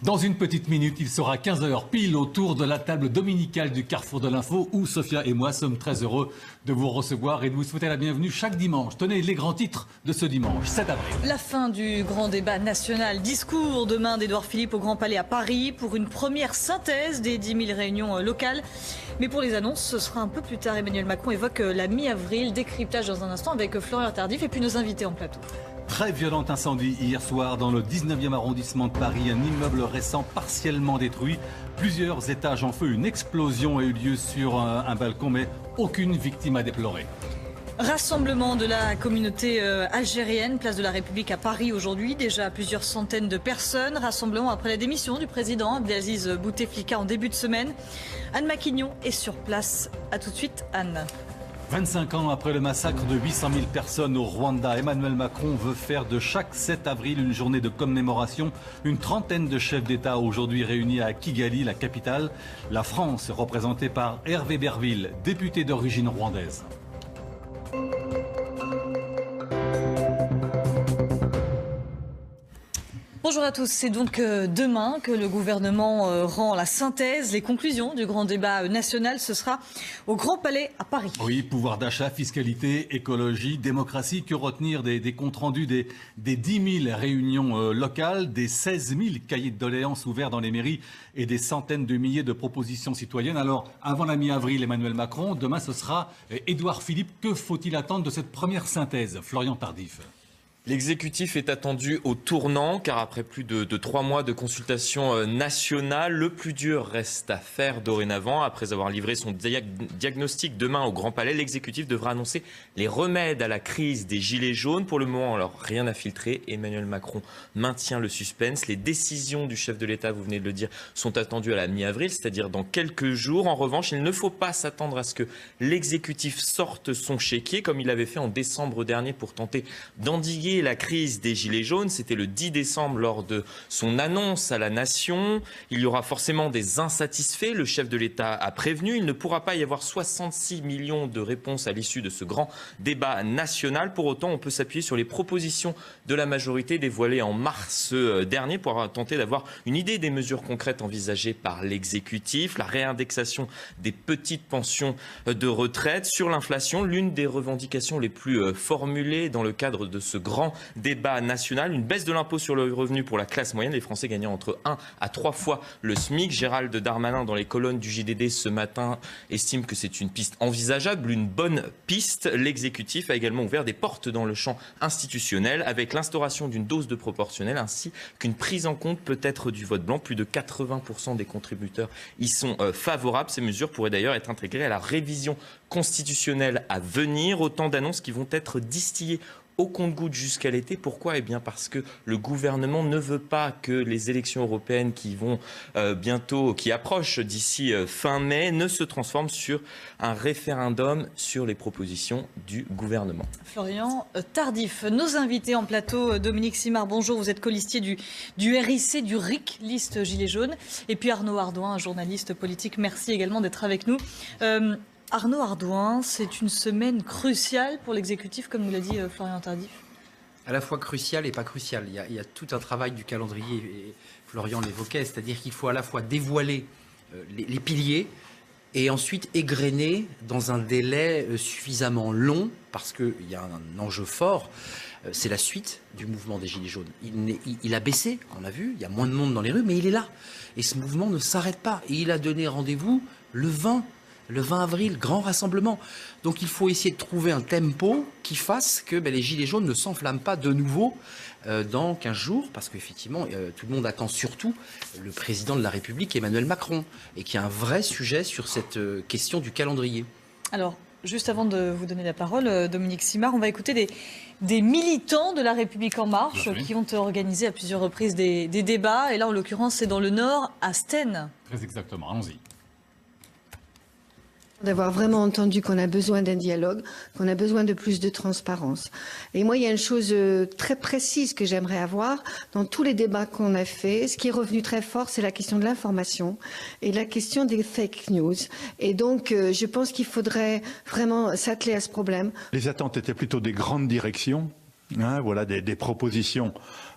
Dans une petite minute, il sera 15 h pile autour de la table dominicale du Carrefour de l'Info où Sophia et moi sommes très heureux de vous recevoir et de vous souhaiter la bienvenue chaque dimanche. Tenez les grands titres de ce dimanche, 7 avril. La fin du grand débat national. Discours demain d'Édouard Philippe au Grand Palais à Paris pour une première synthèse des 10 000 réunions locales. Mais pour les annonces, ce sera un peu plus tard. Emmanuel Macron évoque la mi-avril. Décryptage dans un instant avec Florian Tardif et puis nos invités en plateau. Très violent incendie hier soir dans le 19e arrondissement de Paris. Un immeuble récent partiellement détruit. Plusieurs étages en feu. Une explosion a eu lieu sur un balcon, mais aucune victime à déplorer. Rassemblement de la communauté algérienne, place de la République à Paris aujourd'hui. Déjà plusieurs centaines de personnes. Rassemblement après la démission du président Abdelaziz Bouteflika en début de semaine. Anne Maquignon est sur place. A tout de suite, Anne. 25 ans après le massacre de 800 000 personnes au Rwanda, Emmanuel Macron veut faire de chaque 7 avril une journée de commémoration. Une trentaine de chefs d'État aujourd'hui réunis à Kigali, la capitale. La France représentée par Hervé Berville, député d'origine rwandaise. Bonjour à tous, c'est donc demain que le gouvernement rend la synthèse, les conclusions du grand débat national. Ce sera au Grand Palais à Paris. Oui, pouvoir d'achat, fiscalité, écologie, démocratie. Que retenir des comptes rendus des 10 000 réunions locales, des 16 000 cahiers de doléances ouverts dans les mairies et des centaines de milliers de propositions citoyennes. Alors, avant la mi-avril, Emmanuel Macron, demain ce sera Édouard Philippe. Que faut-il attendre de cette première synthèse? Florian Tardif. L'exécutif est attendu au tournant, car après plus de 3 mois de consultation nationale, le plus dur reste à faire dorénavant. Après avoir livré son diagnostic demain au Grand Palais, l'exécutif devra annoncer les remèdes à la crise des Gilets jaunes. Pour le moment, alors rien à filtrer. Emmanuel Macron maintient le suspense. Les décisions du chef de l'État, vous venez de le dire, sont attendues à la mi-avril, c'est-à-dire dans quelques jours. En revanche, il ne faut pas s'attendre à ce que l'exécutif sorte son chéquier, comme il l'avait fait en décembre dernier pour tenter d'endiguer la crise des Gilets jaunes. C'était le 10 décembre lors de son annonce à la nation. Il y aura forcément des insatisfaits. Le chef de l'État a prévenu. Il ne pourra pas y avoir 66 millions de réponses à l'issue de ce grand débat national. Pour autant, on peut s'appuyer sur les propositions de la majorité dévoilées en mars dernier pour tenter d'avoir une idée des mesures concrètes envisagées par l'exécutif. La réindexation des petites pensions de retraite. Sur l'inflation, l'une des revendications les plus formulées dans le cadre de ce grand débat national, une baisse de l'impôt sur le revenu pour la classe moyenne, les Français gagnant entre 1 à 3 fois le SMIC. Gérald Darmanin, dans les colonnes du JDD ce matin, estime que c'est une piste envisageable, une bonne piste. L'exécutif a également ouvert des portes dans le champ institutionnel avec l'instauration d'une dose de proportionnelle ainsi qu'une prise en compte peut-être du vote blanc. Plus de 80% des contributeurs y sont favorables. Ces mesures pourraient d'ailleurs être intégrées à la révision constitutionnelle à venir. Autant d'annonces qui vont être distillées au compte-gouttes jusqu'à l'été. Pourquoi? Eh bien parce que le gouvernement ne veut pas que les élections européennes qui vont qui approchent d'ici fin mai, ne se transforment sur un référendum sur les propositions du gouvernement. Florian Tardif, nos invités en plateau, Dominique Simard, bonjour, vous êtes colistier du RIC, du RIC, liste Gilets jaunes, et puis Arnaud Ardouin, journaliste politique, merci également d'être avec nous. Arnaud Ardouin, c'est une semaine cruciale pour l'exécutif, comme nous l'a dit Florian Tardif. À la fois crucial et pas crucial. Il y a tout un travail du calendrier, et Florian l'évoquait, c'est-à-dire qu'il faut à la fois dévoiler les piliers et ensuite égrener dans un délai suffisamment long, parce qu'il y a un enjeu fort, c'est la suite du mouvement des Gilets jaunes. Il a baissé, on a vu, il y a moins de monde dans les rues, mais il est là. Et ce mouvement ne s'arrête pas. Et il a donné rendez-vous le 20 avril, grand rassemblement. Donc il faut essayer de trouver un tempo qui fasse que les Gilets jaunes ne s'enflamment pas de nouveau dans 15 jours, parce qu'effectivement, tout le monde attend surtout le président de la République, Emmanuel Macron, et qu'il y a un vrai sujet sur cette question du calendrier. Alors, juste avant de vous donner la parole, Dominique Simard, on va écouter des militants de la République En Marche qui ont organisé à plusieurs reprises des débats, et là en l'occurrence c'est dans le Nord, à Stennes. Très exactement, allons-y. D'avoir vraiment entendu qu'on a besoin d'un dialogue, qu'on a besoin de plus de transparence. Et moi, il y a une chose très précise que j'aimerais avoir dans tous les débats qu'on a fait. Ce qui est revenu très fort, c'est la question de l'information et la question des fake news. Et donc, je pense qu'il faudrait vraiment s'atteler à ce problème. Les attentes étaient plutôt des grandes directions, voilà, des propositions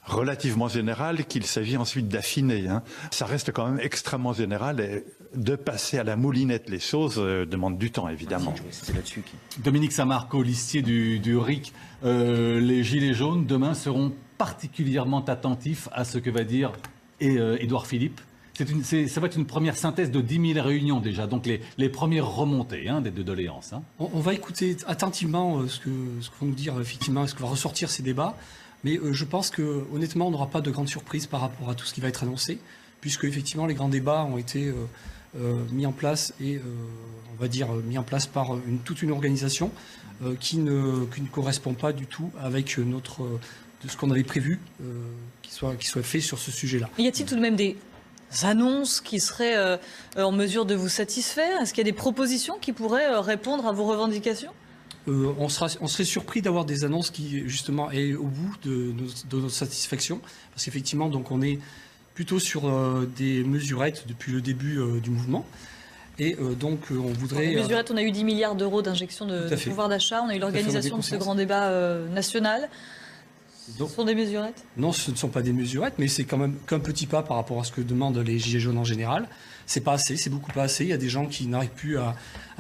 relativement général qu'il s'agit ensuite d'affiner. Ça reste quand même extrêmement général et de passer à la moulinette les choses demande du temps, évidemment. C'est là-dessus Dominique Samar, co-listier du RIC, les Gilets jaunes demain seront particulièrement attentifs à ce que va dire Édouard Philippe. Ça va être une première synthèse de 10 000 réunions déjà, donc les premières remontées des doléances. On va écouter attentivement ce que vont nous dire effectivement, ce que va ressortir ces débats. Mais je pense que honnêtement, on n'aura pas de grandes surprises par rapport à tout ce qui va être annoncé, puisque effectivement les grands débats ont été mis en place et on va dire mis en place par toute une organisation qui ne correspond pas du tout avec de ce qu'on avait prévu qui soit fait sur ce sujet-là. Y a-t-il tout de même des annonces qui seraient en mesure de vous satisfaire? Est-ce qu'il y a des propositions qui pourraient répondre à vos revendications? On serait surpris d'avoir des annonces qui, justement, aient au bout de notre satisfaction. Parce qu'effectivement, donc, on est plutôt sur des mesurettes depuis le début du mouvement. Et donc, on voudrait... Les mesurettes, on a eu 10 milliards d'euros d'injection de pouvoir d'achat. On a eu l'organisation de ce grand débat national. Ce sont des mesurettes? Non, ce ne sont pas des mesurettes, mais c'est quand même qu'un petit pas par rapport à ce que demandent les Gilets jaunes en général. C'est pas assez, c'est beaucoup pas assez. Il y a des gens qui n'arrivent plus à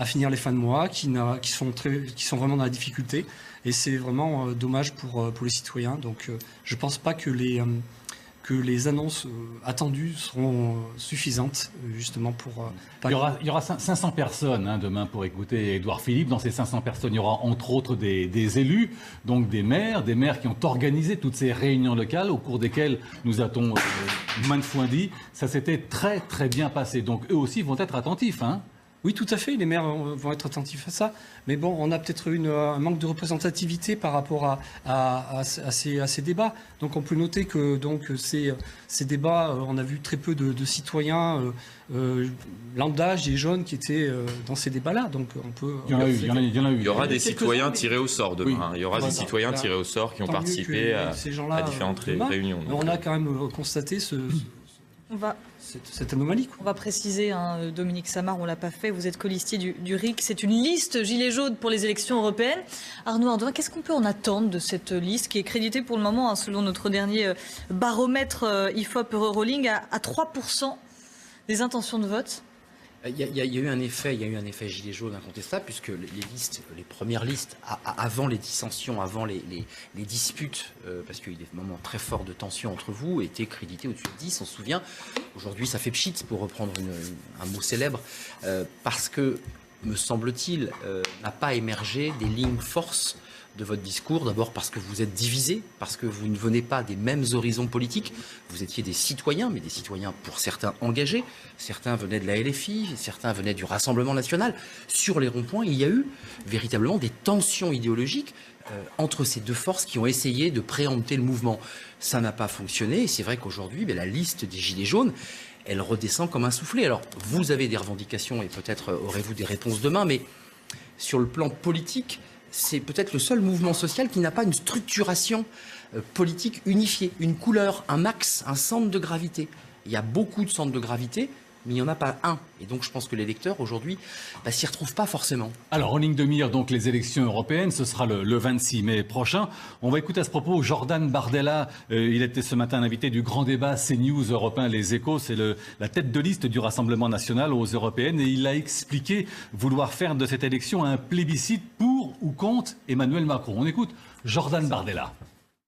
finir les fins de mois, qui sont vraiment dans la difficulté. Et c'est vraiment dommage pour les citoyens. Donc je ne pense pas que les annonces attendues seront suffisantes justement pour... Il y aura 500 personnes demain pour écouter Édouard Philippe. Dans ces 500 personnes, il y aura entre autres des élus, donc des maires qui ont organisé toutes ces réunions locales au cours desquelles, nous a-t-on maintes fois dit, ça s'était très très bien passé. Donc eux aussi vont être attentifs. Oui, tout à fait, les maires vont être attentifs à ça. Mais bon, on a peut-être un manque de représentativité par rapport à ces débats. Donc on peut noter que ces débats, on a vu très peu de citoyens lambda, gilets jaunes qui étaient dans ces débats-là. Donc on peut... Il y en a eu. Il y aura des citoyens tirés au sort demain. Oui. Il y aura des citoyens tirés au sort qui ont participé à différentes réunions. On a quand même constaté cette anomalie. On va préciser, Dominique Samar, on ne l'a pas fait, vous êtes colistier du RIC, c'est une liste Gilets jaunes pour les élections européennes. Arnaud Ardouin, qu'est-ce qu'on peut en attendre de cette liste qui est créditée pour le moment, selon notre dernier baromètre IFOP Eurorolling, à 3% des intentions de vote? Il y a eu un effet gilet jaune incontestable, puisque les premières listes, avant les dissensions, avant les disputes, parce qu'il y a eu des moments très forts de tension entre vous, étaient créditées au-dessus de 10, on se souvient. Aujourd'hui, ça fait pchit, pour reprendre un mot célèbre, parce que, me semble-t-il, n'a pas émergé des lignes forces de votre discours, d'abord parce que vous êtes divisés, parce que vous ne venez pas des mêmes horizons politiques, vous étiez des citoyens, mais des citoyens pour certains engagés, certains venaient de la LFI, certains venaient du Rassemblement national. Sur les ronds-points, il y a eu véritablement des tensions idéologiques entre ces deux forces qui ont essayé de préempter le mouvement. Ça n'a pas fonctionné, et c'est vrai qu'aujourd'hui, la liste des Gilets jaunes, elle redescend comme un soufflet. Alors, vous avez des revendications, et peut-être aurez-vous des réponses demain, mais sur le plan politique, c'est peut-être le seul mouvement social qui n'a pas une structuration politique unifiée, une couleur, un axe, un centre de gravité. Il y a beaucoup de centres de gravité, mais il n'y en a pas un. Et donc je pense que l'électeur aujourd'hui s'y retrouve pas forcément. Alors en ligne de mire, donc les élections européennes, ce sera le 26 mai prochain. On va écouter à ce propos Jordan Bardella. Il était ce matin invité du grand débat CNews européen Les Échos. C'est la tête de liste du Rassemblement national aux européennes. Et il a expliqué vouloir faire de cette élection un plébiscite pour ou contre Emmanuel Macron. On écoute Jordan Bardella.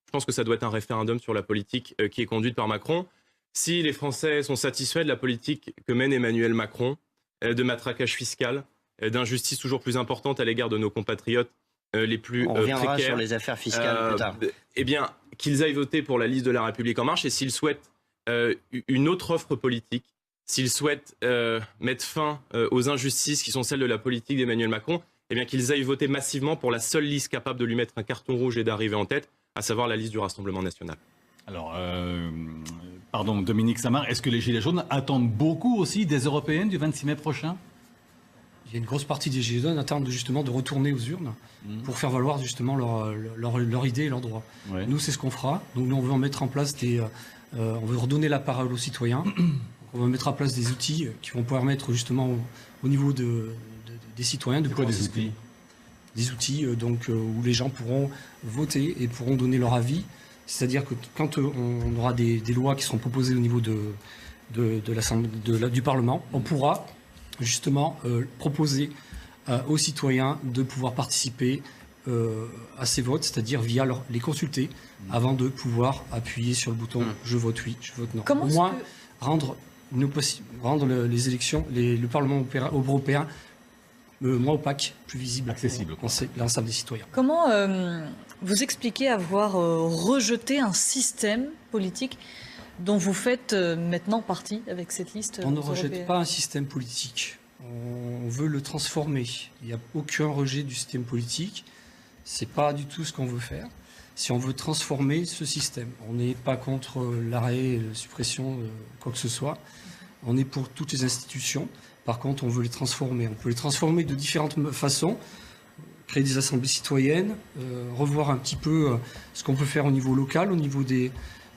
Je pense que ça doit être un référendum sur la politique qui est conduite par Macron. Si les Français sont satisfaits de la politique que mène Emmanuel Macron, de matraquage fiscal, d'injustice toujours plus importante à l'égard de nos compatriotes les plus précaires... On reviendra sur les affaires fiscales plus tard. Eh bien, qu'ils aillent voter pour la liste de La République En Marche, et s'ils souhaitent une autre offre politique, s'ils souhaitent mettre fin aux injustices qui sont celles de la politique d'Emmanuel Macron, eh bien qu'ils aillent voter massivement pour la seule liste capable de lui mettre un carton rouge et d'arriver en tête, à savoir la liste du Rassemblement national. Alors, pardon, Dominique Samar, est-ce que les Gilets jaunes attendent beaucoup aussi des européennes du 26 mai prochain? Il y a une grosse partie des Gilets jaunes attendent justement de retourner aux urnes pour faire valoir justement leur idée et leurs droits. Ouais. Nous, c'est ce qu'on fera. Donc, nous, on veut en mettre en place on veut redonner la parole aux citoyens. On va mettre en place des outils qui vont permettre justement au niveau des citoyens de pouvoir... Des outils donc, où les gens pourront voter et pourront donner leur avis C'est-à-dire que quand on aura des lois qui seront proposées au niveau du Parlement, on pourra justement proposer aux citoyens de pouvoir participer à ces votes, c'est-à-dire via les consulter avant de pouvoir appuyer sur le bouton « je vote oui », « je vote non ». Au moins, rendre les élections, le Parlement européen moins opaque, plus visible, accessible, pour l'ensemble des citoyens. Comment vous expliquez avoir rejeté un système politique dont vous faites maintenant partie avec cette liste? On ne rejette pas un système politique. On veut le transformer. Il n'y a aucun rejet du système politique. C'est pas du tout ce qu'on veut faire. Si on veut transformer ce système, on n'est pas contre l'arrêt, la suppression, quoi que ce soit. On est pour toutes les institutions. Par contre, on veut les transformer. On peut les transformer de différentes façons. Créer des assemblées citoyennes, revoir un petit peu ce qu'on peut faire au niveau local, au niveau des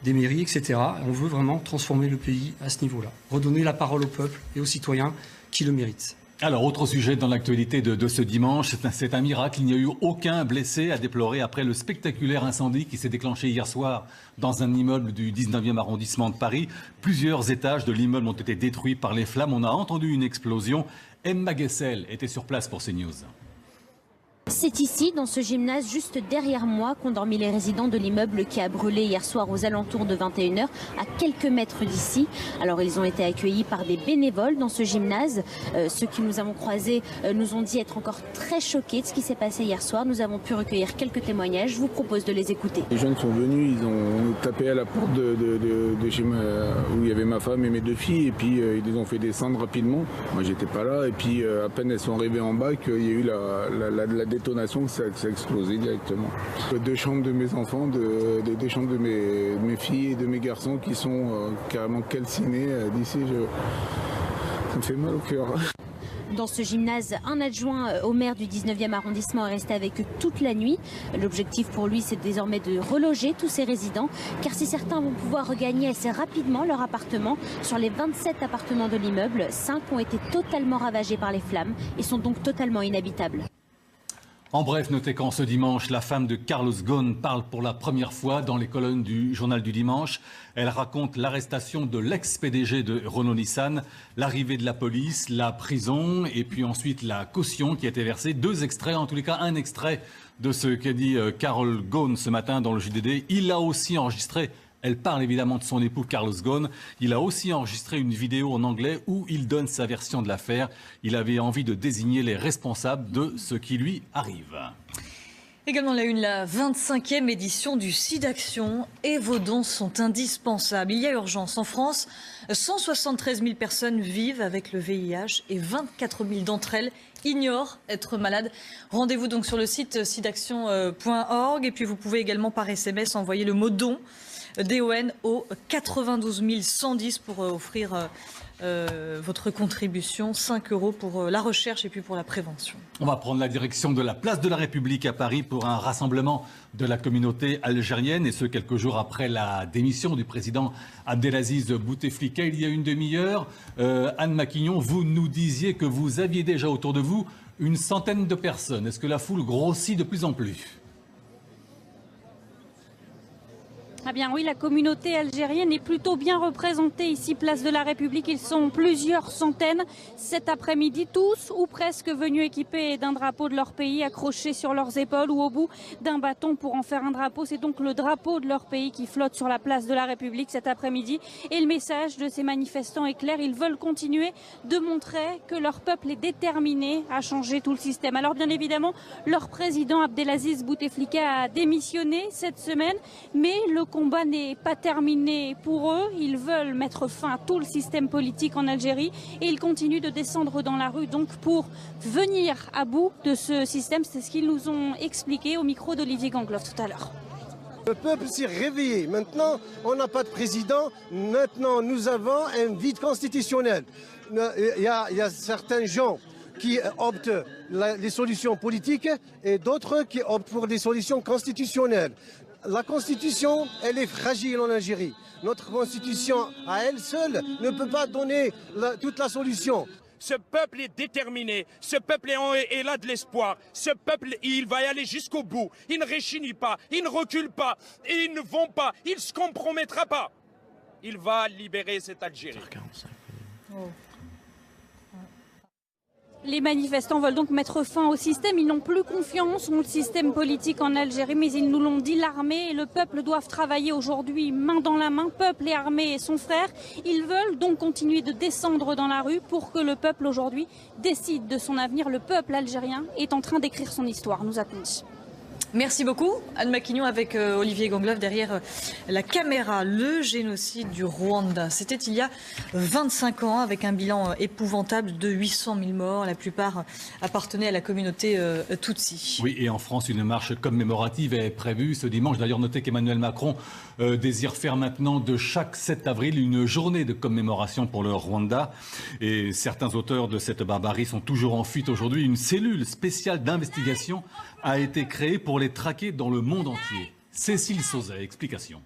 mairies, etc. On veut vraiment transformer le pays à ce niveau-là. Redonner la parole au peuple et aux citoyens qui le méritent. Alors, autre sujet dans l'actualité de ce dimanche, c'est un miracle. Il n'y a eu aucun blessé à déplorer après le spectaculaire incendie qui s'est déclenché hier soir dans un immeuble du 19e arrondissement de Paris. Plusieurs étages de l'immeuble ont été détruits par les flammes. On a entendu une explosion. Emma Guessel était sur place pour CNews. C'est ici, dans ce gymnase juste derrière moi, qu'ont dormi les résidents de l'immeuble qui a brûlé hier soir aux alentours de 21h, à quelques mètres d'ici. Alors ils ont été accueillis par des bénévoles dans ce gymnase. Ceux qui nous avons croisés nous ont dit être encore très choqués de ce qui s'est passé hier soir. Nous avons pu recueillir quelques témoignages. Je vous propose de les écouter. Les jeunes sont venus, ils ont tapé à la porte de chez moi, où il y avait ma femme et mes 2 filles, et puis ils les ont fait descendre rapidement. Moi j'étais pas là, et puis à peine elles sont arrivées en bas qu'il y a eu la détonation, ça a explosé directement. 2 chambres de mes enfants, 2 chambres de mes filles et de mes garçons qui sont carrément calcinés d'ici. Ça me fait mal au cœur. Dans ce gymnase, un adjoint au maire du 19e arrondissement est resté avec eux toute la nuit. L'objectif pour lui, c'est désormais de reloger tous ces résidents, car si certains vont pouvoir regagner assez rapidement leur appartement, sur les 27 appartements de l'immeuble, 5 ont été totalement ravagés par les flammes et sont donc totalement inhabitables. En bref, notez qu'en ce dimanche, la femme de Carlos Ghosn parle pour la première fois dans les colonnes du journal du dimanche. Elle raconte l'arrestation de l'ex-PDG de Renault-Nissan, l'arrivée de la police, la prison et puis ensuite la caution qui a été versée. 2 extraits, en tous les cas un extrait de ce qu'a dit Carlos Ghosn ce matin dans le JDD. Il a aussi enregistré. Elle parle évidemment de son époux Carlos Ghosn. Il a aussi enregistré une vidéo en anglais où il donne sa version de l'affaire. Il avait envie de désigner les responsables de ce qui lui arrive. Également la 25e édition du SIDAction et vos dons sont indispensables. Il y a urgence. En France, 173 000 personnes vivent avec le VIH et 24 000 d'entre elles ignorent être malades. Rendez-vous donc sur le site sidaction.org et puis vous pouvez également par SMS envoyer le mot don. DON au 92 110 pour offrir votre contribution, 5 € pour la recherche et puis pour la prévention. On va prendre la direction de la place de la République à Paris pour un rassemblement de la communauté algérienne et ce quelques jours après la démission du président Abdelaziz Bouteflika il y a une demi-heure. Anne Maquignon, vous nous disiez que vous aviez déjà autour de vous une centaine de personnes. Est-ce que la foule grossit de plus en plus ? Ah bien oui, la communauté algérienne est plutôt bien représentée ici, place de la République. Ils sont plusieurs centaines cet après-midi, tous ou presque venus équipés d'un drapeau de leur pays accroché sur leurs épaules ou au bout d'un bâton pour en faire un drapeau. C'est donc le drapeau de leur pays qui flotte sur la place de la République cet après-midi. Et le message de ces manifestants est clair, ils veulent continuer de montrer que leur peuple est déterminé à changer tout le système. Alors bien évidemment, leur président Abdelaziz Bouteflika a démissionné cette semaine, mais le combat n'est pas terminé pour eux. Ils veulent mettre fin à tout le système politique en Algérie et ils continuent de descendre dans la rue donc pour venir à bout de ce système. C'est ce qu'ils nous ont expliqué au micro d'Olivier Gangloff tout à l'heure. Le peuple s'est réveillé. Maintenant, on n'a pas de président. Maintenant, nous avons un vide constitutionnel. Il y a certains gens qui optent les solutions politiques et d'autres qui optent pour des solutions constitutionnelles. La Constitution, elle est fragile en Algérie. Notre Constitution, à elle seule, ne peut pas donner toute la solution. Ce peuple est déterminé, ce peuple est là de l'espoir, ce peuple, il va y aller jusqu'au bout, il ne réchigne pas, il ne recule pas, ils ne vont pas, il ne se compromettra pas. Il va libérer cette Algérie. Les manifestants veulent donc mettre fin au système. Ils n'ont plus confiance dans le système politique en Algérie, mais ils nous l'ont dit, l'armée et le peuple doivent travailler aujourd'hui main dans la main, peuple et armée et son frère. Ils veulent donc continuer de descendre dans la rue pour que le peuple aujourd'hui décide de son avenir. Le peuple algérien est en train d'écrire son histoire, nous a-t-on dit. Merci beaucoup, Anne Maquignon, avec Olivier Gangloff derrière la caméra. Le génocide du Rwanda, c'était il y a 25 ans, avec un bilan épouvantable de 800 000 morts. La plupart appartenaient à la communauté Tutsi. Oui, et en France, une marche commémorative est prévue ce dimanche. D'ailleurs, notez qu'Emmanuel Macron désire faire maintenant de chaque 7 avril une journée de commémoration pour le Rwanda. Et certains auteurs de cette barbarie sont toujours en fuite aujourd'hui. Une cellule spéciale d'investigation a été créée pour les traquer dans le monde entier. Cécile Sauzet, explication.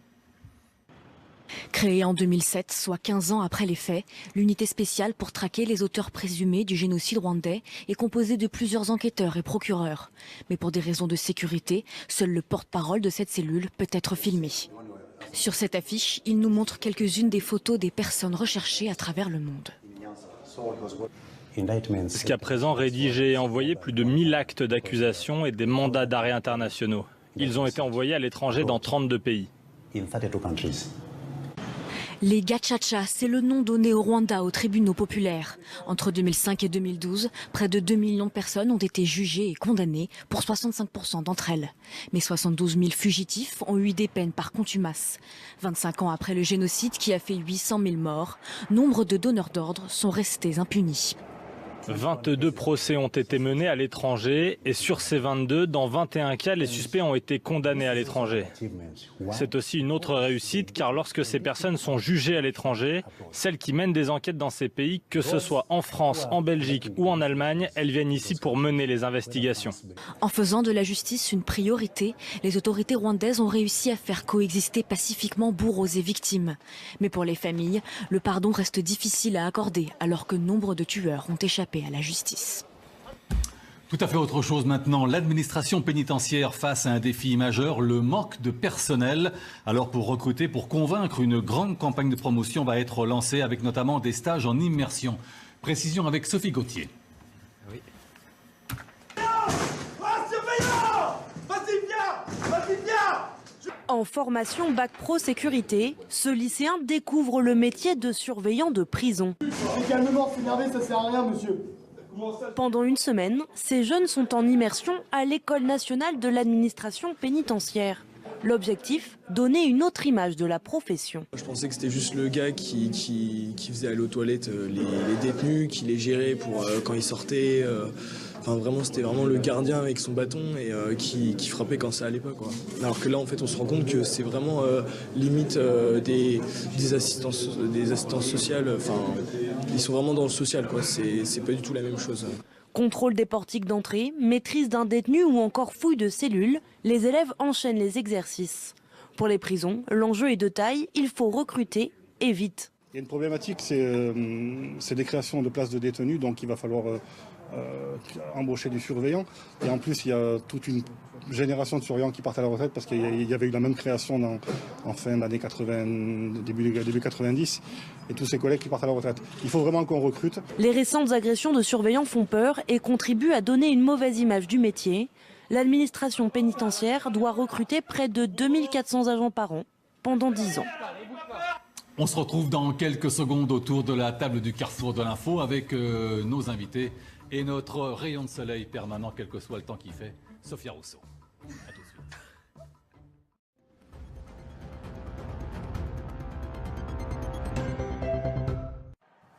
Créée en 2007, soit 15 ans après les faits, l'unité spéciale pour traquer les auteurs présumés du génocide rwandais est composée de plusieurs enquêteurs et procureurs. Mais pour des raisons de sécurité, seul le porte-parole de cette cellule peut être filmé. Sur cette affiche, il nous montre quelques-unes des photos des personnes recherchées à travers le monde. Jusqu'à présent, rédigé et envoyé plus de 1000 actes d'accusation et des mandats d'arrêt internationaux. Ils ont été envoyés à l'étranger dans 32 pays. Les Gacaca, c'est le nom donné au Rwanda aux tribunaux populaires. Entre 2005 et 2012, près de 2 millions de personnes ont été jugées et condamnées pour 65% d'entre elles. Mais 72 000 fugitifs ont eu des peines par contumace. 25 ans après le génocide qui a fait 800 000 morts, nombre de donneurs d'ordre sont restés impunis. 22 procès ont été menés à l'étranger et sur ces 22, dans 21 cas, les suspects ont été condamnés à l'étranger. C'est aussi une autre réussite car lorsque ces personnes sont jugées à l'étranger, celles qui mènent des enquêtes dans ces pays, que ce soit en France, en Belgique ou en Allemagne, elles viennent ici pour mener les investigations. En faisant de la justice une priorité, les autorités rwandaises ont réussi à faire coexister pacifiquement bourreaux et victimes. Mais pour les familles, le pardon reste difficile à accorder alors que nombre de tueurs ont échappé à la justice. Tout à fait autre chose maintenant. L'administration pénitentiaire face à un défi majeur, le manque de personnel. Alors pour recruter, pour convaincre, une grande campagne de promotion va être lancée avec notamment des stages en immersion. Précision avec Sophie Gauthier. Oui. En formation Bac Pro Sécurité, ce lycéen découvre le métier de surveillant de prison. Calmement, s'énerver, ça sert à rien, monsieur. Pendant une semaine, ces jeunes sont en immersion à l'École nationale de l'administration pénitentiaire. L'objectif, donner une autre image de la profession. Je pensais que c'était juste le gars qui faisait aller aux toilettes les détenus, qui les gérait pour quand ils sortaient. Enfin, vraiment, c'était vraiment le gardien avec son bâton et qui frappait quand ça allait pas, quoi. Alors que là, en fait, on se rend compte que c'est vraiment limite des assistances sociales. Enfin, ils sont vraiment dans le social, quoi. C'est pas du tout la même chose. Contrôle des portiques d'entrée, maîtrise d'un détenu ou encore fouille de cellules, les élèves enchaînent les exercices. Pour les prisons, l'enjeu est de taille, il faut recruter et vite. Il y a une problématique, c'est les créations de places de détenus, donc il va falloir embaucher des surveillants. Et en plus, il y a toute une génération de surveillants qui partent à la retraite parce qu'il y avait eu la même création en fin d'année 80, début 90, et tous ces collègues qui partent à la retraite. Il faut vraiment qu'on recrute. Les récentes agressions de surveillants font peur et contribuent à donner une mauvaise image du métier. L'administration pénitentiaire doit recruter près de 2400 agents par an pendant 10 ans. On se retrouve dans quelques secondes autour de la table du carrefour de l'info avec nos invités et notre rayon de soleil permanent, quel que soit le temps qu'il fait, Sophia Rousseau. À tout de suite.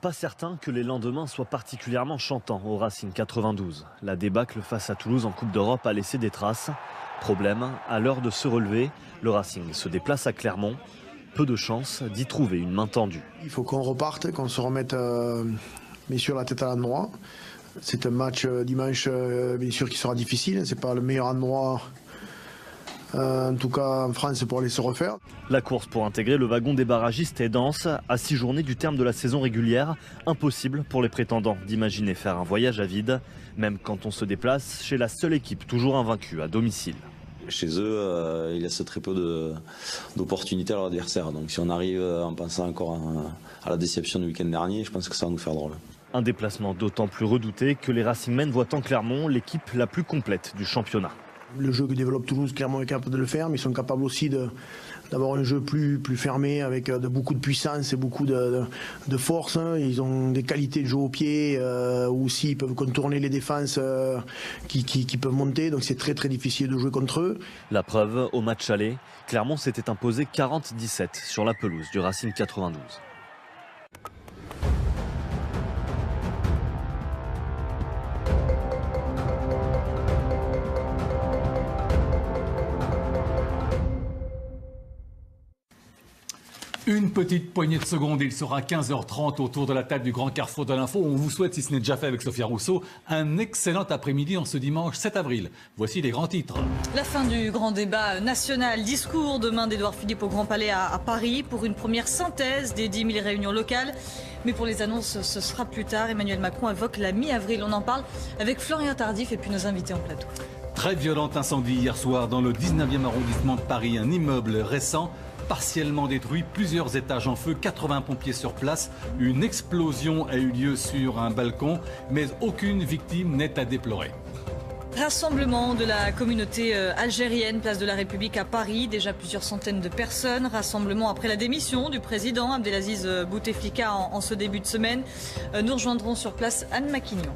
Pas certain que les lendemains soient particulièrement chantants au Racing 92. La débâcle face à Toulouse en Coupe d'Europe a laissé des traces. Problème, à l'heure de se relever, le Racing se déplace à Clermont. Peu de chance d'y trouver une main tendue. Il faut qu'on reparte, qu'on se remette bien sûr la tête à l'endroit. C'est un match dimanche bien sûr qui sera difficile. C'est pas le meilleur endroit en tout cas en France, pour aller se refaire. La course pour intégrer le wagon des barragistes est dense. À 6 journées du terme de la saison régulière, impossible pour les prétendants d'imaginer faire un voyage à vide, même quand on se déplace chez la seule équipe toujours invaincue à domicile. Chez eux, il laisse très peu d'opportunités à leur adversaire. Donc si on arrive en pensant encore à la déception du week-end dernier, je pense que ça va nous faire drôle. Un déplacement d'autant plus redouté que les Racingmen voient en Clermont l'équipe la plus complète du championnat. Le jeu que développe Toulouse, Clermont est capable de le faire, mais ils sont capables aussi d'avoir un jeu plus fermé avec beaucoup de puissance et beaucoup de force. Ils ont des qualités de jeu au pied, aussi ils peuvent contourner les défenses qui peuvent monter, donc c'est très très difficile de jouer contre eux. La preuve, au match aller, Clermont s'était imposé 40-17 sur la pelouse du Racing 92. Une petite poignée de secondes, il sera 15h30 autour de la table du Grand Carrefour de l'Info. On vous souhaite, si ce n'est déjà fait avec Sophia Rousseau, un excellent après-midi en ce dimanche 7 avril. Voici les grands titres. La fin du grand débat national. Discours demain d'Édouard Philippe au Grand Palais à Paris pour une première synthèse des 10 000 réunions locales. Mais pour les annonces, ce sera plus tard. Emmanuel Macron évoque la mi-avril. On en parle avec Florian Tardif et puis nos invités en plateau. Très violent incendie hier soir dans le 19e arrondissement de Paris. Un immeuble récent partiellement détruit, plusieurs étages en feu, 80 pompiers sur place. Une explosion a eu lieu sur un balcon, mais aucune victime n'est à déplorer. Rassemblement de la communauté algérienne, place de la République à Paris. Déjà plusieurs centaines de personnes. Rassemblement après la démission du président Abdelaziz Bouteflika en ce début de semaine. Nous rejoindrons sur place Anne Maquignon.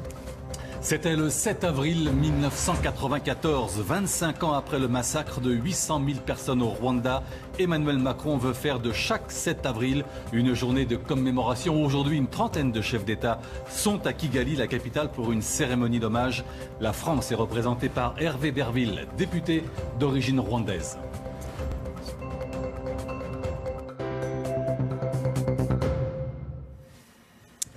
C'était le 7 avril 1994, 25 ans après le massacre de 800 000 personnes au Rwanda. Emmanuel Macron veut faire de chaque 7 avril une journée de commémoration. Aujourd'hui, une trentaine de chefs d'État sont à Kigali, la capitale, pour une cérémonie d'hommage. La France est représentée par Hervé Berville, député d'origine rwandaise.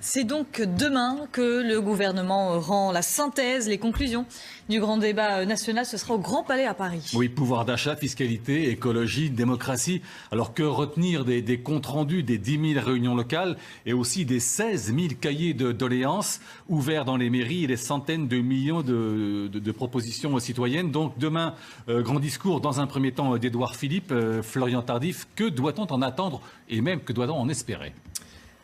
C'est donc demain que le gouvernement rend la synthèse, les conclusions du grand débat national. Ce sera au Grand Palais à Paris. Oui, pouvoir d'achat, fiscalité, écologie, démocratie. Alors que retenir des comptes rendus des 10 000 réunions locales et aussi des 16 000 cahiers de doléances ouverts dans les mairies et des centaines de millions de propositions citoyennes. Donc demain, grand discours dans un premier temps d'Édouard Philippe, Florian Tardif. Que doit-on en attendre et même que doit-on en espérer ?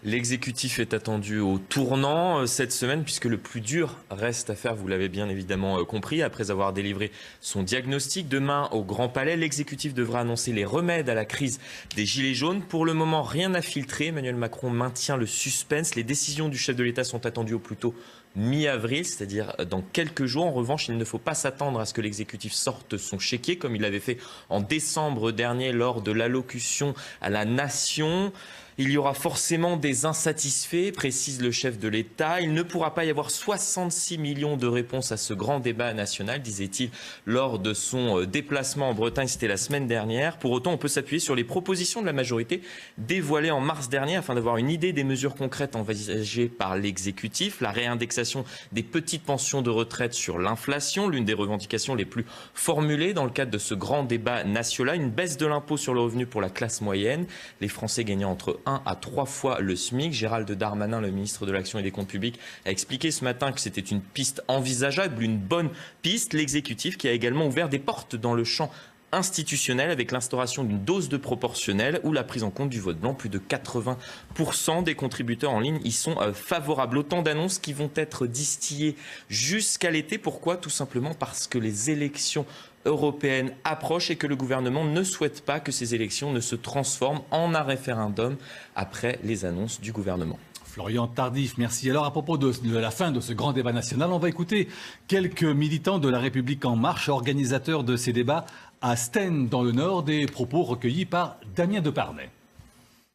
L'exécutif est attendu au tournant cette semaine puisque le plus dur reste à faire, vous l'avez bien évidemment compris, après avoir délivré son diagnostic. Demain, au Grand Palais, l'exécutif devra annoncer les remèdes à la crise des Gilets jaunes. Pour le moment, rien n'a filtré. Emmanuel Macron maintient le suspense. Les décisions du chef de l'État sont attendues au plus tôt mi-avril, c'est-à-dire dans quelques jours. En revanche, il ne faut pas s'attendre à ce que l'exécutif sorte son chéquier comme il l'avait fait en décembre dernier lors de l'allocution à la nation. Il y aura forcément des insatisfaits, précise le chef de l'État. Il ne pourra pas y avoir 66 millions de réponses à ce grand débat national, disait-il lors de son déplacement en Bretagne, c'était la semaine dernière. Pour autant, on peut s'appuyer sur les propositions de la majorité dévoilées en mars dernier afin d'avoir une idée des mesures concrètes envisagées par l'exécutif. La réindexation des petites pensions de retraite sur l'inflation, l'une des revendications les plus formulées dans le cadre de ce grand débat national. Une baisse de l'impôt sur le revenu pour la classe moyenne. Les Français gagnant entre 1 à 3 fois le SMIC. Gérald Darmanin, le ministre de l'Action et des Comptes Publics, a expliqué ce matin que c'était une piste envisageable, une bonne piste. L'exécutif qui a également ouvert des portes dans le champ institutionnel avec l'instauration d'une dose de proportionnelle ou la prise en compte du vote blanc. Plus de 80% des contributeurs en ligne y sont favorables. Autant d'annonces qui vont être distillées jusqu'à l'été. Pourquoi ? Tout simplement parce que les élections européenne approche et que le gouvernement ne souhaite pas que ces élections ne se transforment en un référendum après les annonces du gouvernement. Florian Tardif, merci. Alors à propos de la fin de ce grand débat national, on va écouter quelques militants de La République En Marche, organisateurs de ces débats à Stennes dans le Nord, des propos recueillis par Damien Deparnay.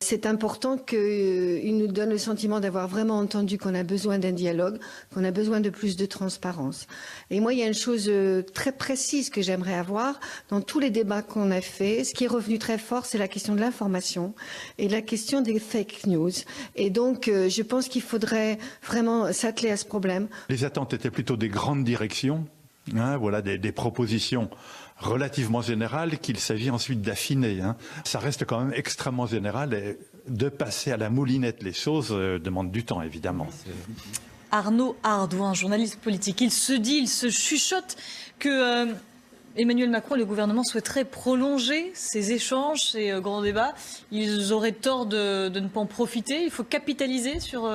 C'est important qu'il nous donne le sentiment d'avoir vraiment entendu qu'on a besoin d'un dialogue, qu'on a besoin de plus de transparence. Et moi, il y a une chose très précise que j'aimerais avoir dans tous les débats qu'on a faits. Ce qui est revenu très fort, c'est la question de l'information et la question des fake news. Et donc, je pense qu'il faudrait vraiment s'atteler à ce problème. Les attentes étaient plutôt des grandes directions Hein, voilà des propositions relativement générales qu'il s'agit ensuite d'affiner. Hein. Ça reste quand même extrêmement général et de passer à la moulinette les choses demande du temps, évidemment. Arnaud Ardouin, journaliste politique, il se chuchote que Emmanuel Macron et le gouvernement souhaiteraient prolonger ces échanges, ces grands débats. Ils auraient tort de ne pas en profiter. Il faut capitaliser sur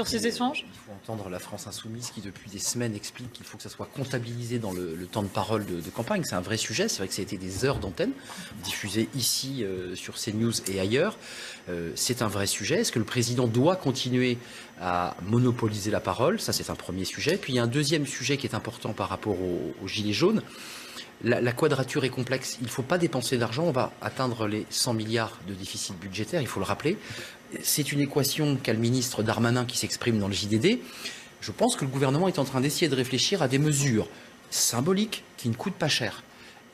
ces échanges. Il faut entendre la France insoumise qui, depuis des semaines, explique qu'il faut que ça soit comptabilisé dans le temps de parole de campagne. C'est un vrai sujet. C'est vrai que ça a été des heures d'antenne diffusées ici sur CNews et ailleurs. C'est un vrai sujet. Est-ce que le président doit continuer à monopoliser la parole? Ça, c'est un premier sujet. Puis il y a un deuxième sujet qui est important par rapport aux Gilets jaunes. La quadrature est complexe. Il ne faut pas dépenser d'argent. On va atteindre les 100 milliards de déficit budgétaire, il faut le rappeler. C'est une équation qu'a le ministre Darmanin qui s'exprime dans le JDD. Je pense que le gouvernement est en train d'essayer de réfléchir à des mesures symboliques qui ne coûtent pas cher.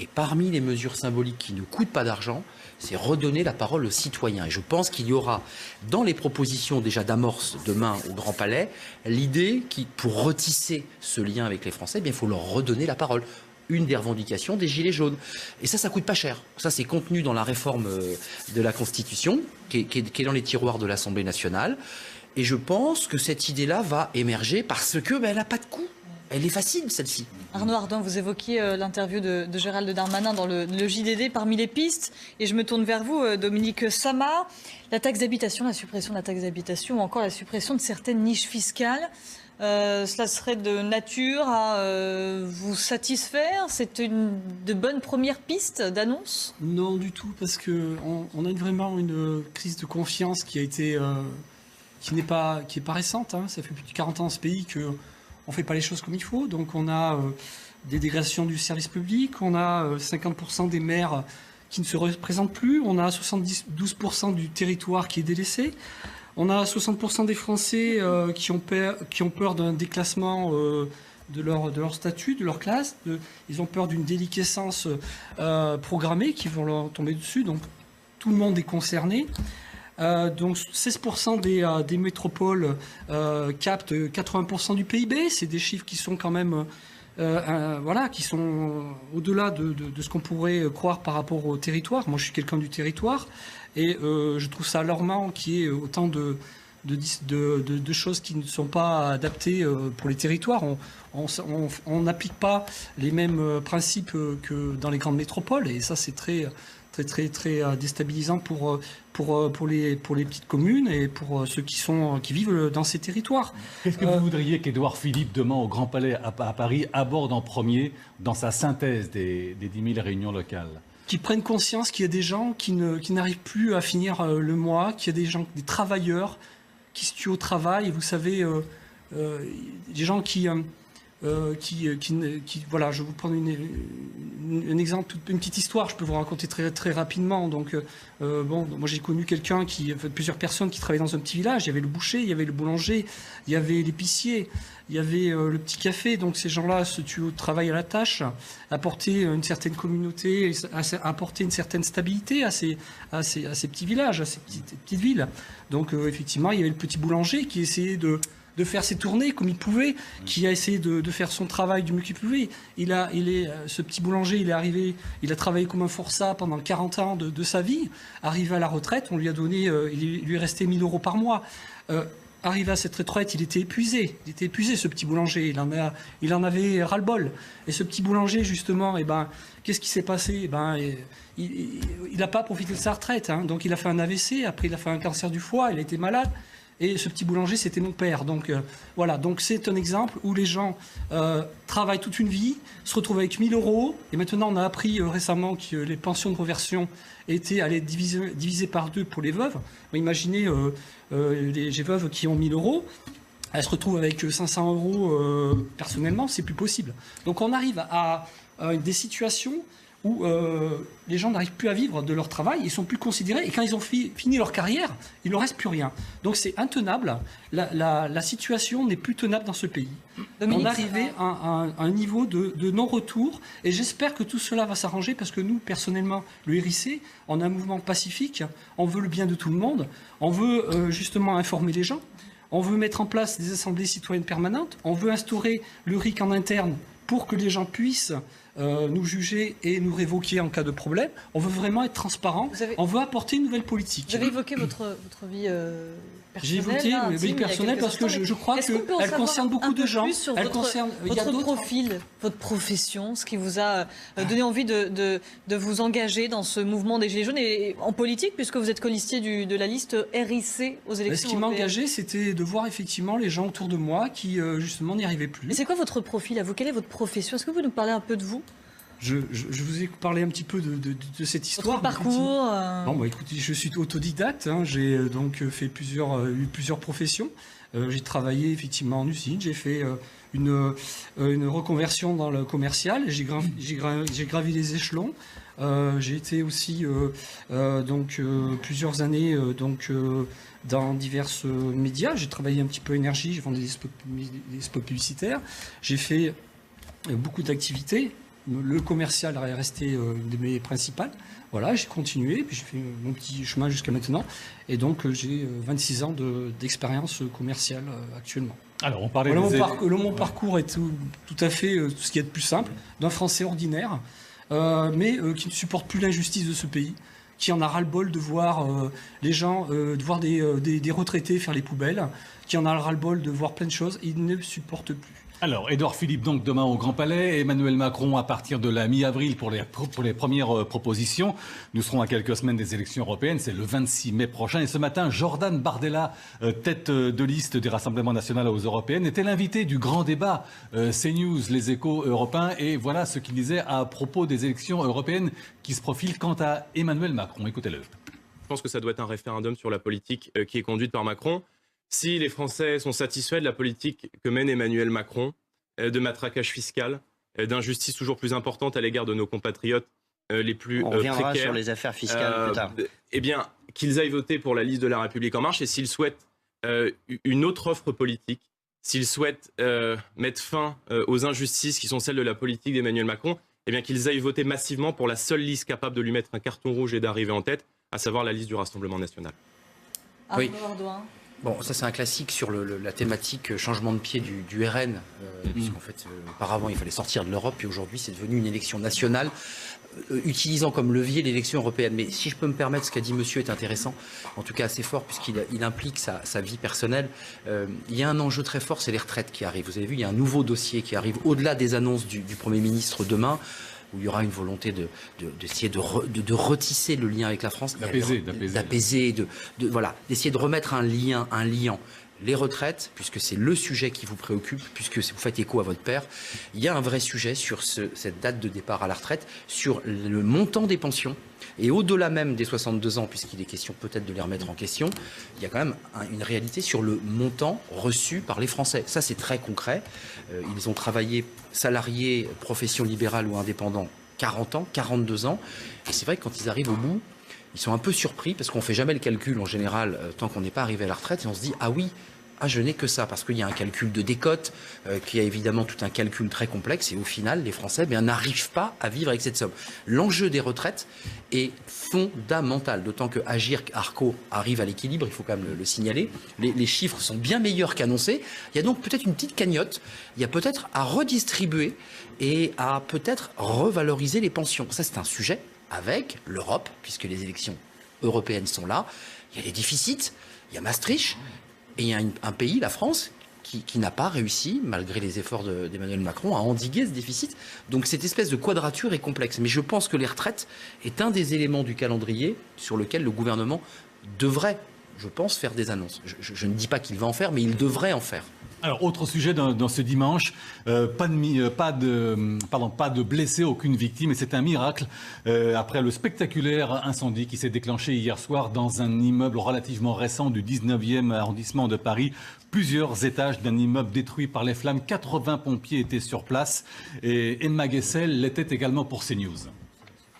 Et parmi les mesures symboliques qui ne coûtent pas d'argent, c'est redonner la parole aux citoyens. Et je pense qu'il y aura, dans les propositions déjà d'amorce demain au Grand Palais, l'idée qui, pour retisser ce lien avec les Français, eh bien, il faut leur redonner la parole. Une des revendications des Gilets jaunes. Et ça coûte pas cher. Ça, c'est contenu dans la réforme de la Constitution, qui est dans les tiroirs de l'Assemblée nationale. Et je pense que cette idée-là va émerger parce que elle n'a pas de coût. Elle est facile, celle-ci. Arnaud Ardouin, vous évoquiez l'interview de Gérald Darmanin dans le JDD parmi les pistes. Et je me tourne vers vous, Dominique Sama. La taxe d'habitation, la suppression de la taxe d'habitation ou encore la suppression de certaines niches fiscales. Cela serait de nature à vous satisfaire? C'est de bonnes premières pistes d'annonce? Non, du tout, parce qu'on a vraiment une crise de confiance qui n'est pas récente. Hein. Ça fait plus de 40 ans dans ce pays qu'on ne fait pas les choses comme il faut. Donc on a des dégradations du service public, on a 50% des maires qui ne se représentent plus, on a 72% du territoire qui est délaissé. On a 60% des Français qui ont peur d'un déclassement de leur statut, de leur classe. Ils ont peur d'une déliquescence programmée qui vont leur tomber dessus. Donc tout le monde est concerné. Donc 16% des métropoles captent 80% du PIB. C'est des chiffres qui sont quand même qui sont au-delà de ce qu'on pourrait croire par rapport au territoire. Moi, je suis quelqu'un du territoire. Et je trouve ça alarmant qu'il y ait autant de choses qui ne sont pas adaptées pour les territoires. On n'applique pas les mêmes principes que dans les grandes métropoles. Et ça, c'est très déstabilisant pour les petites communes et pour ceux qui vivent dans ces territoires. Qu'est-ce que vous voudriez qu'Édouard Philippe, demain au Grand Palais à Paris, aborde en premier dans sa synthèse des 10 000 réunions locales? Qui prennent conscience qu'il y a des gens qui n'arrivent plus à finir le mois, qu'il y a des travailleurs qui se tuent au travail. Vous savez, des gens voilà, je vais vous prendre un exemple, une petite histoire, je peux vous raconter très, très rapidement. Donc, moi j'ai connu plusieurs personnes qui travaillaient dans un petit village. Il y avait le boucher, il y avait le boulanger, il y avait l'épicier, il y avait le petit café. Donc ces gens-là se tuent au travail, à la tâche, apporter une certaine communauté, apporter une certaine stabilité à ces petits villages, à ces petites villes. Donc effectivement, il y avait le petit boulanger qui essayait de faire ses tournées comme il pouvait, qui a essayé de faire son travail du mieux qu'il pouvait. Ce petit boulanger, il a travaillé comme un forçat pendant 40 ans de sa vie. Arrivé à la retraite, on lui a donné, il lui restait 1 000 € par mois. Arrivé à cette retraite, il était épuisé. Il était épuisé, ce petit boulanger. Il en avait ras-le-bol. Et ce petit boulanger, justement, qu'est-ce qui s'est passé? Il n'a pas profité de sa retraite. Hein. Donc il a fait un AVC, après il a fait un cancer du foie, il a été malade. Et ce petit boulanger, c'était mon père. Donc voilà, donc c'est un exemple où les gens travaillent toute une vie, se retrouvent avec 1 000 €. Et maintenant, on a appris récemment que les pensions de reversion allaient divisées par 2 pour les veuves. Imaginez les veuves qui ont 1 000 €. Elles se retrouvent avec 500 € personnellement, c'est plus possible. Donc on arrive à des situations où les gens n'arrivent plus à vivre de leur travail, ils sont plus considérés, et quand ils ont fini leur carrière, il ne leur reste plus rien. Donc c'est intenable, la situation n'est plus tenable dans ce pays. On est arrivé à un niveau de non-retour, et j'espère que tout cela va s'arranger, parce que nous, personnellement, le RIC, on a un mouvement pacifique, on veut le bien de tout le monde, on veut justement informer les gens, on veut mettre en place des assemblées citoyennes permanentes, on veut instaurer le RIC en interne, pour que les gens puissent nous juger et nous révoquer en cas de problème. On veut vraiment être transparent. On veut apporter une nouvelle politique. Vous avez évoqué votre vie personnelle. J'ai évoqué ma vie personnelle parce que je crois qu'elle concerne beaucoup de gens. Elle concerne votre profil, votre profession, ce qui vous a donné envie de vous engager dans ce mouvement des Gilets jaunes et en politique, puisque vous êtes colistier de la liste RIC aux élections Ce qui m'a européennes. engagé, c'était de voir effectivement les gens autour de moi qui justement n'y arrivaient plus. Et c'est quoi votre profil à vous? Quelle est votre profession? Est-ce que vous pouvez nous parler un peu de vous? Je vous ai parlé un petit peu de cette histoire. Votre parcours Bon, écoutez, je suis autodidacte. J'ai donc fait eu plusieurs professions. J'ai travaillé effectivement en usine. J'ai fait une reconversion dans le commercial. J'ai gravi les échelons. J'ai été aussi plusieurs années dans divers médias. J'ai travaillé un petit peu énergie. J'ai vendu des spots publicitaires. J'ai fait beaucoup d'activités. Le commercial est resté une de mes principales. Voilà, j'ai continué, puis j'ai fait mon petit chemin jusqu'à maintenant. Et donc, j'ai 26 ans d'expérience commerciale actuellement. Alors, on parlait mon parcours est tout à fait ce qui est de plus simple, d'un Français ordinaire, mais qui ne supporte plus l'injustice de ce pays, qui en a ras-le-bol de voir les gens, de voir des retraités faire les poubelles, qui en a ras-le-bol de voir plein de choses, il ne supporte plus. Alors, Édouard Philippe, donc demain au Grand Palais, Emmanuel Macron à partir de la mi-avril pour les premières propositions. Nous serons à quelques semaines des élections européennes, c'est le 26 mai prochain. Et ce matin, Jordan Bardella, tête de liste du Rassemblement national aux européennes, était l'invité du grand débat CNews, les échos européens. Et voilà ce qu'il disait à propos des élections européennes qui se profilent quant à Emmanuel Macron. Écoutez-le. Je pense que ça doit être un référendum sur la politique qui est conduite par Macron. Si les Français sont satisfaits de la politique que mène Emmanuel Macron, de matraquage fiscal, d'injustice toujours plus importante à l'égard de nos compatriotes les plus précaires. On reviendra sur les affaires fiscales plus tard. Eh bien, qu'ils aillent voter pour la liste de La République En Marche et s'ils souhaitent une autre offre politique, s'ils souhaitent mettre fin aux injustices qui sont celles de la politique d'Emmanuel Macron, eh bien qu'ils aillent voter massivement pour la seule liste capable de lui mettre un carton rouge et d'arriver en tête, à savoir la liste du Rassemblement national. Oui. Bon, ça c'est un classique sur la thématique changement de pied du RN, puisqu'en fait, auparavant il fallait sortir de l'Europe, puis aujourd'hui c'est devenu une élection nationale, utilisant comme levier l'élection européenne. Mais si je peux me permettre, ce qu'a dit monsieur est intéressant, en tout cas assez fort, puisqu'il implique sa vie personnelle. Il y a un enjeu très fort, c'est les retraites qui arrivent. Vous avez vu, il y a un nouveau dossier qui arrive au-delà des annonces du Premier ministre demain, où il y aura une volonté d'essayer de retisser le lien avec la France, d'apaiser, d'essayer de remettre un liant. Les retraites, puisque c'est le sujet qui vous préoccupe, puisque vous faites écho à votre père, il y a un vrai sujet sur cette date de départ à la retraite, sur le montant des pensions. Et au-delà même des 62 ans, puisqu'il est question peut-être de les remettre en question, il y a quand même une réalité sur le montant reçu par les Français. Ça, c'est très concret. Ils ont travaillé salariés, profession libérale ou indépendants, 40 ans, 42 ans. Et c'est vrai que quand ils arrivent au bout, ils sont un peu surpris parce qu'on ne fait jamais le calcul en général tant qu'on n'est pas arrivé à la retraite. Et on se dit, ah oui, je n'ai que ça, parce qu'il y a un calcul de décote, qui a évidemment tout un calcul très complexe, et au final, les Français n'arrivent pas à vivre avec cette somme. L'enjeu des retraites est fondamental, d'autant que Agirc Arco arrive à l'équilibre, il faut quand même le signaler. Les chiffres sont bien meilleurs qu'annoncés. Il y a donc peut-être une petite cagnotte, il y a peut-être à redistribuer et à peut-être revaloriser les pensions. Ça, c'est un sujet avec l'Europe, puisque les élections européennes sont là. Il y a les déficits, il y a Maastricht. Et il y a un pays, la France, qui n'a pas réussi, malgré les efforts d'Emmanuel Macron, à endiguer ce déficit. Donc cette espèce de quadrature est complexe. Mais je pense que les retraites est un des éléments du calendrier sur lequel le gouvernement devrait, je pense, faire des annonces. Je ne dis pas qu'il va en faire, mais il devrait en faire. Alors, autre sujet dans ce dimanche, pas de blessés, aucune victime, et c'est un miracle après le spectaculaire incendie qui s'est déclenché hier soir dans un immeuble relativement récent du 19e arrondissement de Paris. Plusieurs étages d'un immeuble détruit par les flammes, 80 pompiers étaient sur place et Emma Guessel l'était également pour CNews.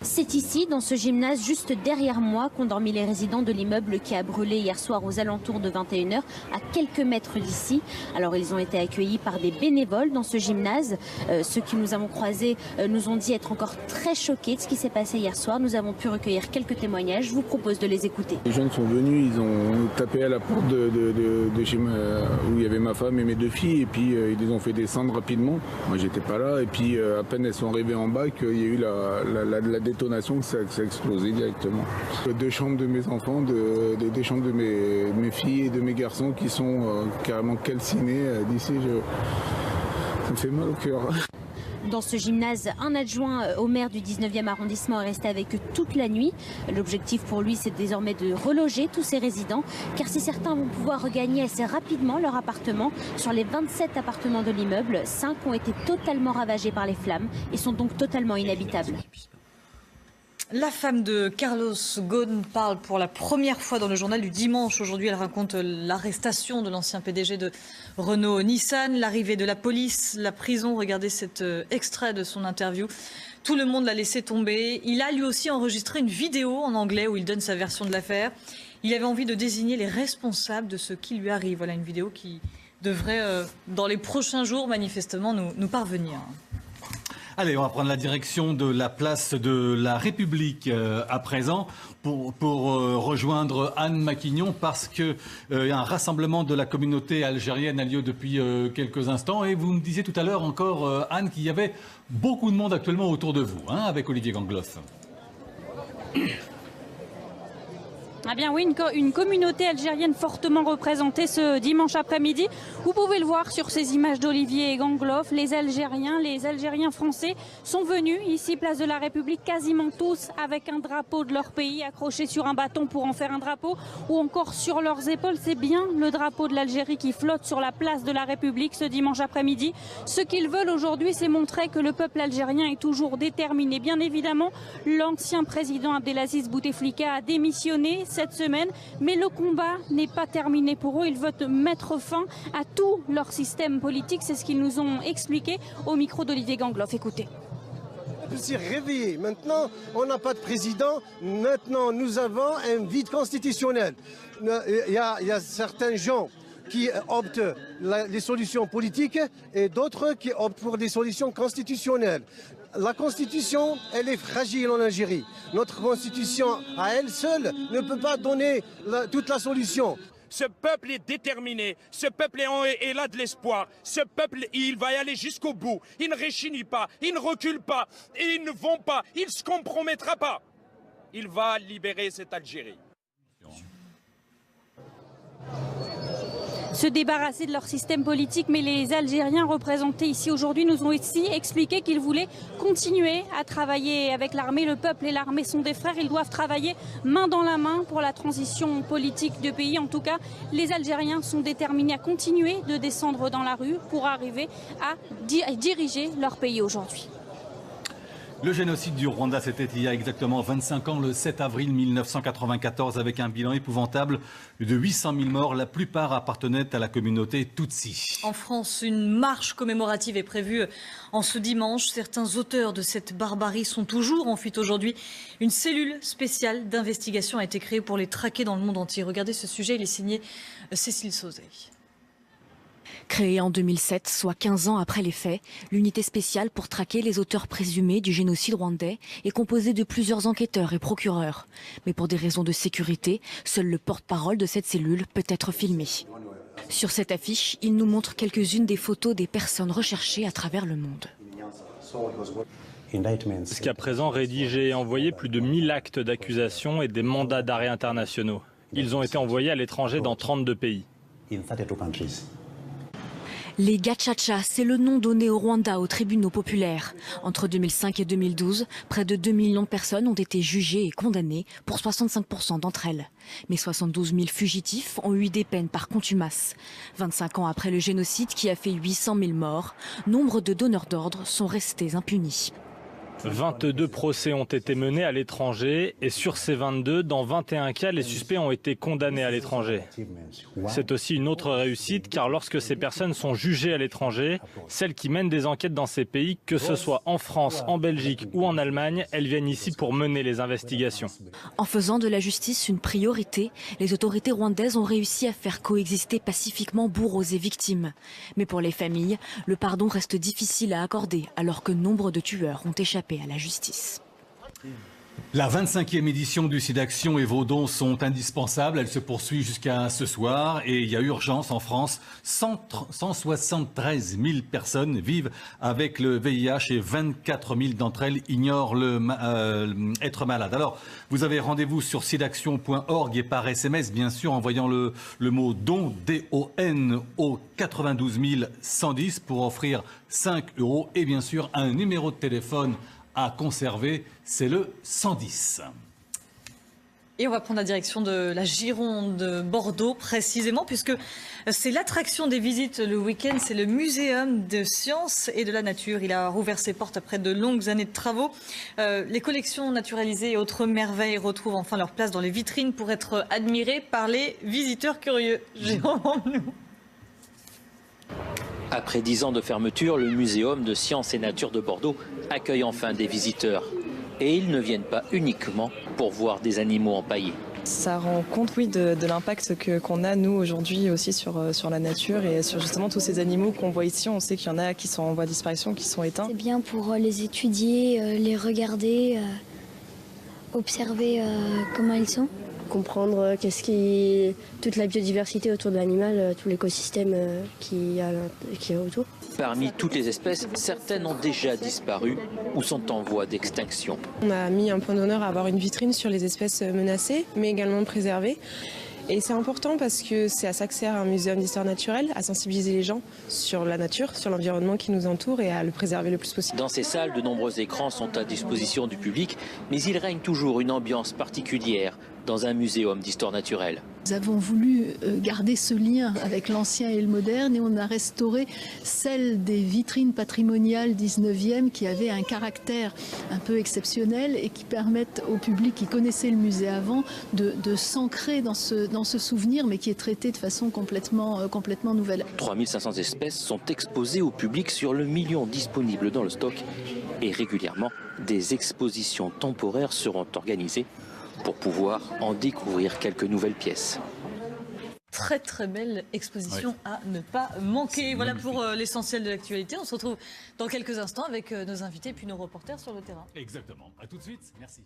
C'est ici, dans ce gymnase juste derrière moi, qu'ont dormi les résidents de l'immeuble qui a brûlé hier soir aux alentours de 21h, à quelques mètres d'ici. Alors ils ont été accueillis par des bénévoles dans ce gymnase. Ceux qui nous avons croisés nous ont dit être encore très choqués de ce qui s'est passé hier soir. Nous avons pu recueillir quelques témoignages. Je vous propose de les écouter. Les jeunes sont venus, ils ont tapé à la porte de chez moi, où il y avait ma femme et mes 2 filles, et puis ils les ont fait descendre rapidement. Moi j'étais pas là, et puis à peine elles sont arrivées en bas qu'il y a eu la détonation, que ça a explosé directement. 2 chambres de mes enfants, des chambres de mes filles et de mes garçons qui sont carrément calcinés d'ici. Ça me fait mal au cœur. Dans ce gymnase, un adjoint au maire du 19e arrondissement est resté avec eux toute la nuit. L'objectif pour lui, c'est désormais de reloger tous ces résidents, car si certains vont pouvoir regagner assez rapidement leur appartement, sur les 27 appartements de l'immeuble, 5 ont été totalement ravagés par les flammes et sont donc totalement inhabitables. La femme de Carlos Ghosn parle pour la première fois dans le journal du dimanche. Aujourd'hui, elle raconte l'arrestation de l'ancien PDG de Renault-Nissan, l'arrivée de la police, la prison. Regardez cet extrait de son interview. Tout le monde l'a laissé tomber. Il a lui aussi enregistré une vidéo en anglais où il donne sa version de l'affaire. Il avait envie de désigner les responsables de ce qui lui arrive. Voilà une vidéo qui devrait, dans les prochains jours, manifestement, nous parvenir. Allez, on va prendre la direction de la place de la République à présent pour rejoindre Anne Maquignon parce que un rassemblement de la communauté algérienne a lieu depuis quelques instants. Et vous me disiez tout à l'heure encore, Anne, qu'il y avait beaucoup de monde actuellement autour de vous, hein, avec Olivier Gangloff. Ah bien oui, une communauté algérienne fortement représentée ce dimanche après-midi. Vous pouvez le voir sur ces images d'Olivier Gangloff. Les Algériens français sont venus ici, place de la République, quasiment tous avec un drapeau de leur pays accroché sur un bâton pour en faire un drapeau ou encore sur leurs épaules. C'est bien le drapeau de l'Algérie qui flotte sur la place de la République ce dimanche après-midi. Ce qu'ils veulent aujourd'hui, c'est montrer que le peuple algérien est toujours déterminé. Bien évidemment, l'ancien président Abdelaziz Bouteflika a démissionné cette semaine, mais le combat n'est pas terminé pour eux. Ils veulent mettre fin à tout leur système politique. C'est ce qu'ils nous ont expliqué au micro d'Olivier Gangloff. Écoutez. On s'est réveillé. Maintenant, on n'a pas de président. Maintenant, nous avons un vide constitutionnel. Il y a certains gens qui optent les solutions politiques et d'autres qui optent pour des solutions constitutionnelles. La Constitution, elle est fragile en Algérie. Notre Constitution, à elle seule, ne peut pas donner toute la solution. Ce peuple est déterminé, ce peuple est là de l'espoir, ce peuple, il va y aller jusqu'au bout. Il ne réchigne pas, il ne recule pas, ils ne vont pas, il ne se compromettra pas. Il va libérer cette Algérie. Se débarrasser de leur système politique, mais les Algériens représentés ici aujourd'hui nous ont aussi expliqué qu'ils voulaient continuer à travailler avec l'armée. Le peuple et l'armée sont des frères, ils doivent travailler main dans la main pour la transition politique du pays. En tout cas, les Algériens sont déterminés à continuer de descendre dans la rue pour arriver à diriger leur pays aujourd'hui. Le génocide du Rwanda, c'était il y a exactement 25 ans, le 7 avril 1994, avec un bilan épouvantable de 800 000 morts. La plupart appartenaient à la communauté Tutsi. En France, une marche commémorative est prévue en ce dimanche. Certains auteurs de cette barbarie sont toujours en fuite aujourd'hui. Une cellule spéciale d'investigation a été créée pour les traquer dans le monde entier. Regardez ce sujet, il est signé Cécile Sauzet. Créée en 2007, soit 15 ans après les faits, l'unité spéciale pour traquer les auteurs présumés du génocide rwandais est composée de plusieurs enquêteurs et procureurs. Mais pour des raisons de sécurité, seul le porte-parole de cette cellule peut être filmé. Sur cette affiche, il nous montre quelques-unes des photos des personnes recherchées à travers le monde. Jusqu'à présent, rédigé et envoyé plus de 1000 actes d'accusation et des mandats d'arrêt internationaux. Ils ont été envoyés à l'étranger dans 32 pays. Les Gacaca, c'est le nom donné au Rwanda aux tribunaux populaires. Entre 2005 et 2012, près de 2 millions de personnes ont été jugées et condamnées pour 65% d'entre elles. Mais 72 000 fugitifs ont eu des peines par contumace. 25 ans après le génocide qui a fait 800 000 morts, nombre de donneurs d'ordre sont restés impunis. 22 procès ont été menés à l'étranger et sur ces 22, dans 21 cas, les suspects ont été condamnés à l'étranger. C'est aussi une autre réussite car lorsque ces personnes sont jugées à l'étranger, celles qui mènent des enquêtes dans ces pays, que ce soit en France, en Belgique ou en Allemagne, elles viennent ici pour mener les investigations. En faisant de la justice une priorité, les autorités rwandaises ont réussi à faire coexister pacifiquement bourreaux et victimes. Mais pour les familles, le pardon reste difficile à accorder alors que nombre de tueurs ont échappé à la justice. La 25e édition du SIDAction et vos dons sont indispensables. Elle se poursuit jusqu'à ce soir et il y a urgence en France. 173 000 personnes vivent avec le VIH et 24 000 d'entre elles ignorent être malades. Alors, vous avez rendez-vous sur sidaction.org et par SMS, bien sûr, envoyant le mot don, D-O-N, au 92 110 pour offrir 5 € et bien sûr un numéro de téléphone à conserver, c'est le 110. Et on va prendre la direction de la Gironde de Bordeaux précisément puisque c'est l'attraction des visites le week-end, c'est le Muséum de sciences et de la nature. Il a rouvert ses portes après de longues années de travaux. Les collections naturalisées et autres merveilles retrouvent enfin leur place dans les vitrines pour être admirées par les visiteurs curieux. Jérôme, nous. Après 10 ans de fermeture, le Muséum de sciences et nature de Bordeaux accueille enfin des visiteurs. Et ils ne viennent pas uniquement pour voir des animaux empaillés. Ça rend compte, oui, de l'impact qu'on a, nous, aujourd'hui, aussi sur la nature et sur justement tous ces animaux qu'on voit ici. On sait qu'il y en a qui sont en voie de disparition, qui sont éteints. C'est bien pour les étudier, les regarder, observer comment ils sont. Comprendre toute la biodiversité autour de l'animal, tout l'écosystème qui est autour. Parmi toutes les espèces, certaines ont déjà disparu ou sont en voie d'extinction. On a mis un point d'honneur à avoir une vitrine sur les espèces menacées, mais également préservées. Et c'est important parce que c'est à ça que sert un muséum d'histoire naturelle, à sensibiliser les gens sur la nature, sur l'environnement qui nous entoure et à le préserver le plus possible. Dans ces salles, de nombreux écrans sont à disposition du public, mais il règne toujours une ambiance particulière dans un muséum d'histoire naturelle. Nous avons voulu garder ce lien avec l'ancien et le moderne et on a restauré celle des vitrines patrimoniales 19e qui avaient un caractère un peu exceptionnel et qui permettent au public qui connaissait le musée avant de s'ancrer dans ce souvenir mais qui est traité de façon complètement nouvelle. 3500 espèces sont exposées au public sur le million disponible dans le stock et régulièrement des expositions temporaires seront organisées pour pouvoir en découvrir quelques nouvelles pièces. Très très belle exposition à ne pas manquer. Voilà pour l'essentiel de l'actualité. On se retrouve dans quelques instants avec nos invités puis nos reporters sur le terrain. Exactement. À tout de suite. Merci.